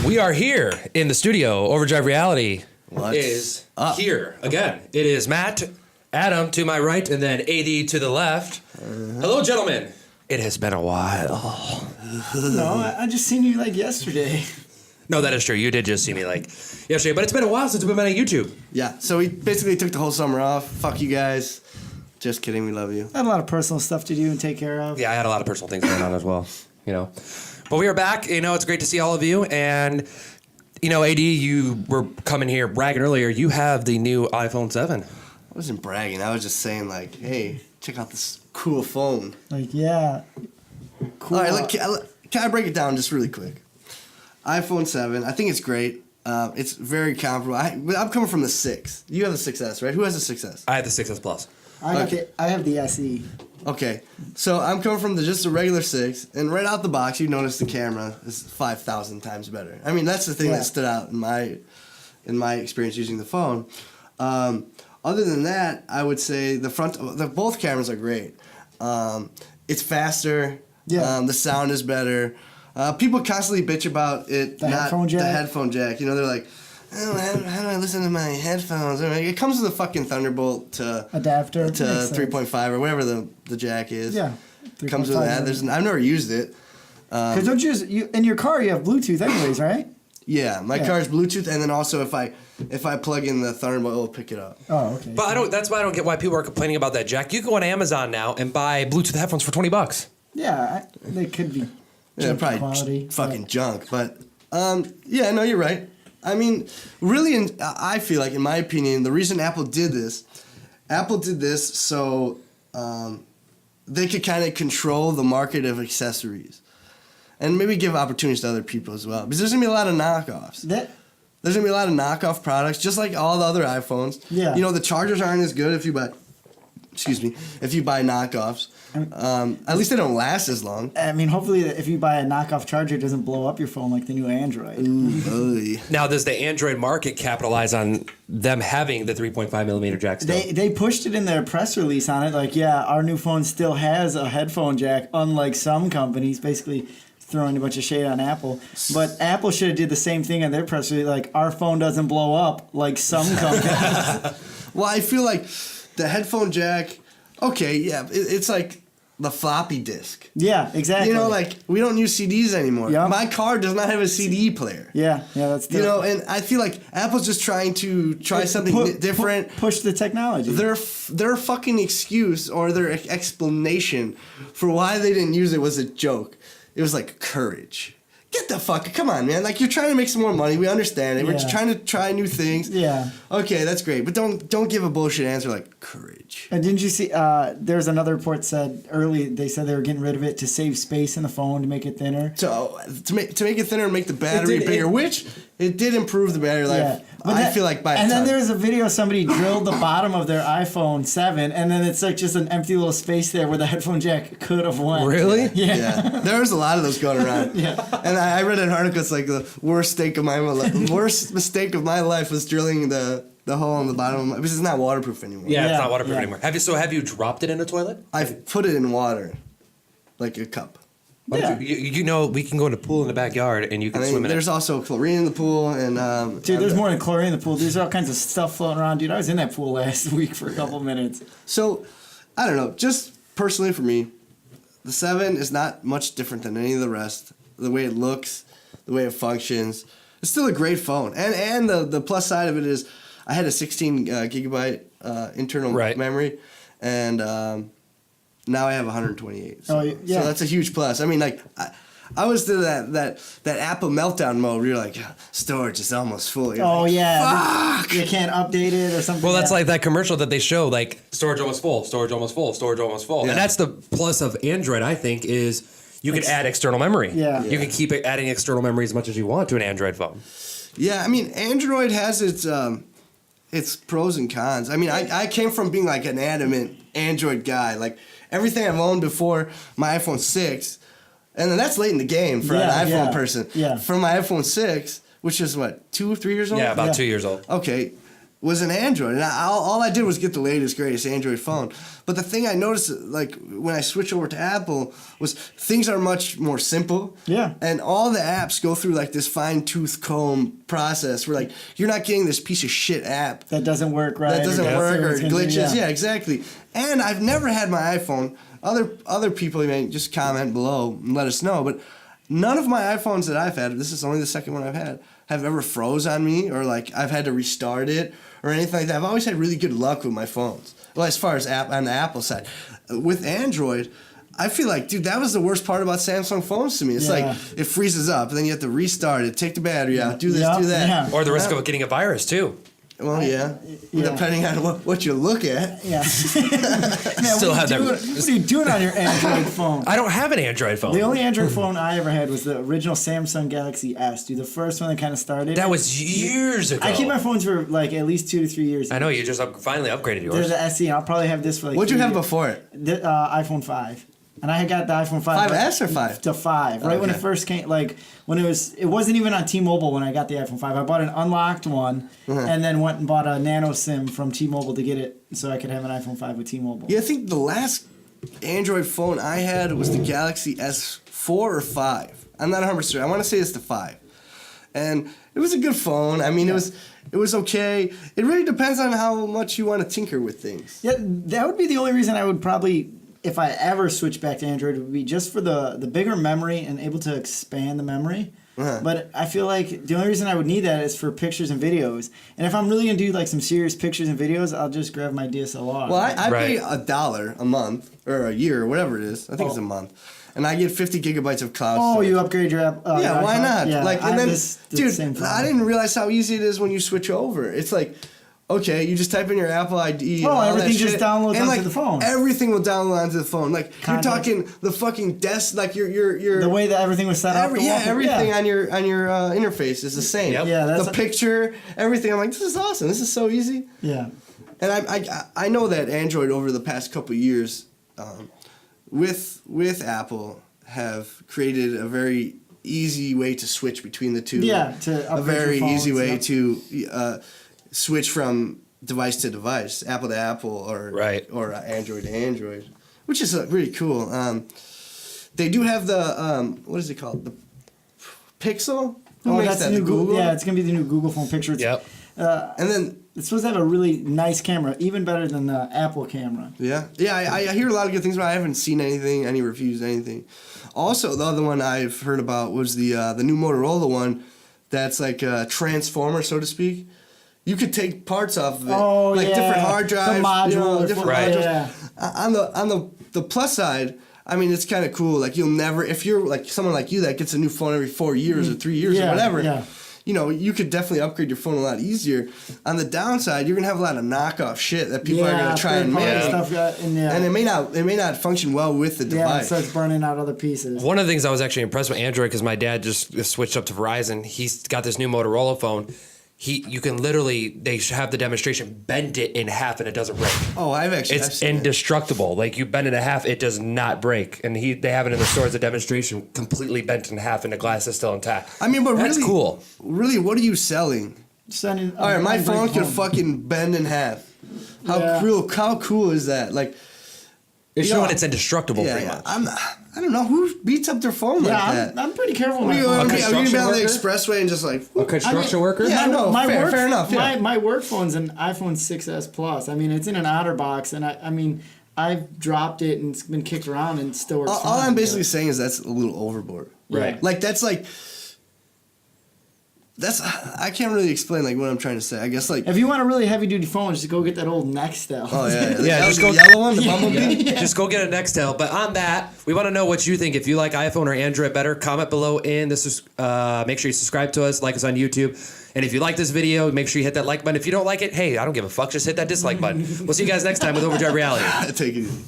We are here in the studio. Overdrive Reality What's is up? here again. It is Matt, Adam to my right, and then AD to the left. Hello, gentlemen. It has been a while. No, I just seen you like yesterday. No, that is true. You did just see me like yesterday, but it's been a while since we've been on YouTube. Yeah, so we basically took the whole summer off. Fuck you guys. Just kidding, we love you. I had a lot of personal stuff to do and take care of. Yeah, I had a lot of personal things going on as well, you know. But we are back. You know, it's great to see all of you. And, you know, AD, you were coming here bragging earlier. You have the new iPhone 7. I wasn't bragging. I was just saying, like, hey, check out this cool phone. Like, yeah. Cool. All right, look, can I break it down just really quick? iPhone 7, I think it's great. It's very comparable. I'm coming from the 6. You have the 6S, right? Who has the 6S? I have the 6S Plus. I have the SE. Okay, so I'm coming from just a regular 6, and right out the box, you notice the camera is 5,000 times better. I mean, that's the thing that stood out in my experience using the phone. Other than that, I would say both cameras are great. It's faster. Yeah. The sound is better. People constantly bitch about it, The headphone jack. You know, they're like, oh, how do I listen to my headphones? I mean, it comes with a fucking Thunderbolt adapter to 3.5 or whatever the jack is. Yeah. It comes with that. I've never used it. Because don't you in your car you have Bluetooth anyways, right? Yeah, my car is Bluetooth, and then also if I plug in the Thunderbolt, it'll pick it up. Oh, okay. But that's why I don't get why people are complaining about that jack. You can go on Amazon now and buy Bluetooth headphones for $20. Yeah, they could be. Yeah, probably quality, fucking junk. But yeah, no, you're right. I mean, really, I feel like, in my opinion, the reason Apple did this so they could kind of control the market of accessories, and maybe give opportunities to other people as well. Because there's gonna be a lot of knockoffs. There's gonna be a lot of knockoff products, just like all the other iPhones. Yeah. You know, the chargers aren't as good if you buy knockoffs. At least they don't last as long. I mean, hopefully, if you buy a knockoff charger, it doesn't blow up your phone like the new Android. Now, does the Android market capitalize on them having the 3.5 millimeter jack still? They pushed it in their press release on it, like, yeah, our new phone still has a headphone jack, unlike some companies, basically throwing a bunch of shade on Apple. But Apple should have did the same thing on their press release, like, our phone doesn't blow up like some companies. Well, I feel like the headphone jack, okay, yeah, it's like the floppy disk. Yeah, exactly. You know, like, we don't use CDs anymore. Yep. My car does not have a CD player. Yeah, that's You know, and I feel like Apple's just trying to try something different. Push the technology. Their fucking excuse or their explanation for why they didn't use it was a joke. It was like courage. Get the fuck, come on, man. Like, you're trying to make some more money. We understand it. We're just trying to try new things. Yeah. Okay, that's great. But don't give a bullshit answer like courage. And didn't you see, there's another report they said they were getting rid of it to save space in the phone, to make it thinner. So, to make it thinner and make the battery bigger, which it did improve the battery life. Yeah. But I feel like by and then there's a video of somebody drilled the bottom of their iPhone 7, and then it's like just an empty little space there where the headphone jack could have went. Really? Yeah. There's a lot of those going around. Yeah. And I read an article. It's like the worst mistake of my life was drilling the hole in the bottom because it's not waterproof anymore. Yeah, it's not waterproof anymore. Have you dropped it in a toilet? I've put it in water, like a cup. Yeah. You know, we can go in a pool in the backyard and you can swim in it. There's also chlorine in the pool, and dude, there's more than chlorine in the pool. There's all kinds of stuff floating around, dude. I was in that pool last week for a couple minutes. So, I don't know. Just personally for me, the 7 is not much different than any of the rest. The way it looks, the way it functions, it's still a great phone. And the plus side of it is, I had a 16 gigabyte internal memory, and now I have 128. So, so that's a huge plus. I mean, like, I was to that Apple meltdown mode where you're like, storage is almost full. You're fuck! You can't update it or something. Well, that's like that commercial that they show, like, storage almost full, storage almost full, storage almost full. Yeah. And that's the plus of Android, I think, is you can add external memory. Yeah. You can keep adding external memory as much as you want to an Android phone. Yeah, I mean, Android has its pros and cons. I mean, I came from being like an adamant Android guy. Like, everything I've owned before my iPhone 6, and then that's late in the game for an iPhone person. Yeah. From my iPhone 6, which is what, 2 or 3 years old? Yeah, about 2 years old. Okay. was an Android, and all I did was get the latest, greatest Android phone. But the thing I noticed, like when I switched over to Apple, was things are much more simple. Yeah. And all the apps go through like this fine-tooth comb process where like you're not getting this piece of shit app That doesn't work right. that doesn't work or it's gonna be- glitches. Yeah, exactly. And I've never had my iPhone. Other people, you may just comment below and let us know. But none of my iPhones that I've had, this is only the second one I've had, have ever froze on me or like I've had to restart it or anything like that. I've always had really good luck with my phones. Well, as far as on the Apple side, with Android, I feel like, dude, that was the worst part about Samsung phones to me. It's like it freezes up, and then you have to restart it, take the battery out, do this, do that. Yeah. Or the risk of getting a virus too. Well, yeah. Depending on what you look at. Yeah. Still have that. What are you doing on your Android phone? I don't have an Android phone. The only Android phone I ever had was the original Samsung Galaxy S, dude. The first one that kind of started. That was years ago. I keep my phones for like at least 2 to 3 years. I know you just finally upgraded yours. There's the SE, and I'll probably have this for like. What'd you 3 have years. before it? The iPhone 5. And I had got the iPhone 5. 5S or 5? To 5. Right when it Okay. first came, like when it wasn't even on T-Mobile when I got the iPhone 5. I bought an unlocked one and then went and bought a nano SIM from T-Mobile to get it so I could have an iPhone 5 with T-Mobile. Yeah, I think the last Android phone I had was the Galaxy S4 or 5. I'm not 100% sure. I want to say it's the 5. And it was a good phone. I mean, it was okay. It really depends on how much you want to tinker with things. Yeah, that would be the only reason I would probably, if I ever switch back to Android, would be just for the bigger memory and able to expand the memory. But I feel like the only reason I would need that is for pictures and videos. And if I'm really gonna do like some serious pictures and videos, I'll just grab my DSLR. Well, I Right. pay $1 a month or a year or whatever it is. I think it's a month. And I get 50 gigabytes of cloud Oh, storage. you upgrade your app? Yeah, your why iCloud? not? Yeah, like, I and have then, the dude, same problem. I didn't realize how easy it is when you switch over. It's like, okay, you just type in your Apple ID. And Oh, all everything that just shit, downloads and onto the phone. Everything will download onto the phone. Like Contacts. you're talking the fucking desk, like your The way that everything was set up. the wallpaper, everything yeah. on your interface is the same. Yep. Yeah, that's the picture, everything. I'm like, this is awesome. This is so easy. Yeah. And I know that Android over the past couple of years, with Apple, have created a very easy way to switch between the two. Yeah, to a upgrade very your phones, easy way yep. to switch from device to device, Apple to Apple, or Android to Android, which is really cool. They do have the what is it called? The Pixel. Who makes that's that? the The new Google. Yeah, it's gonna be the new Google phone picture. It's, Yep. And then It's supposed to have a really nice camera, even better than the Apple camera. yeah, I hear a lot of good things, but I haven't seen anything, any reviews, anything. Also, the other one I've heard about was the new Motorola one, that's like a transformer, so to speak. You could take parts off of it, Oh, like yeah. different hard The drives, module, different Right. modules. Yeah. On the plus side, I mean, it's kind of cool. Like you'll never, if you're like someone like you that gets a new phone every 4 years or 3 years or Yeah, whatever. yeah. You know, you could definitely upgrade your phone a lot easier. On the downside, you're gonna have a lot of knockoff shit that people are gonna try and third-party make, stuff, and it may not function well with the yeah, it device. starts burning out other pieces. One of the things I was actually impressed with Android because my dad just switched up to Verizon. He's got this new Motorola phone. You can literally, they have the demonstration, bend it in half and it doesn't break. Oh, I've It's seen it. indestructible. Like you bend it in half, it does not break. And they have it in the store as a demonstration, completely bent in half, and the glass is still intact. I mean, but that's really, cool. Really, what are you selling? Sending All right, my unbreak phone can fucking bend in half. How cool is that? Like, It's you know, showing it's indestructible, pretty much. I don't know who beats up their phone like that. I'm pretty careful with Are my you phone. gonna be on the construction expressway and just like? A construction worker? Yeah, no, fair enough. Yeah. My work phone's an iPhone 6s Plus. I mean, it's in an OtterBox, and I mean, I've dropped it and it's been kicked around and it still works. All fine, I'm basically but- saying is that's a little overboard. Right. Like that's I can't really explain like what I'm trying to say. I guess like If you want a really heavy duty phone, just go get that old Nextel. oh yeah, Yeah, just the go- yellow one, the bumblebee. Just go get a Nextel. But on that, we want to know what you think. If you like iPhone or Android better, comment below in this. Make sure you subscribe to us, like us on YouTube. And if you like this video, make sure you hit that like button. If you don't like it, hey, I don't give a fuck. Just hit that dislike button. We'll see you guys next time with Overdrive Reality. Take it easy.